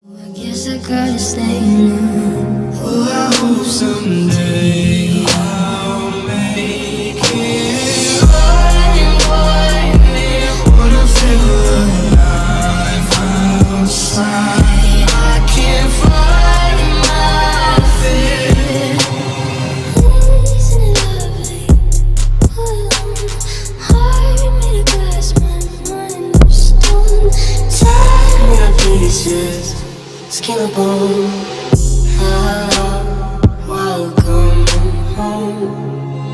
I guess I gotta stay now. Oh, I hope someday I'll make it right. Wanna feel alive outside. I can't find my feet. Isn't it lovely? Heart made of glass, my mind of stone. Tear me to pieces. Skin and bone. Welcome home.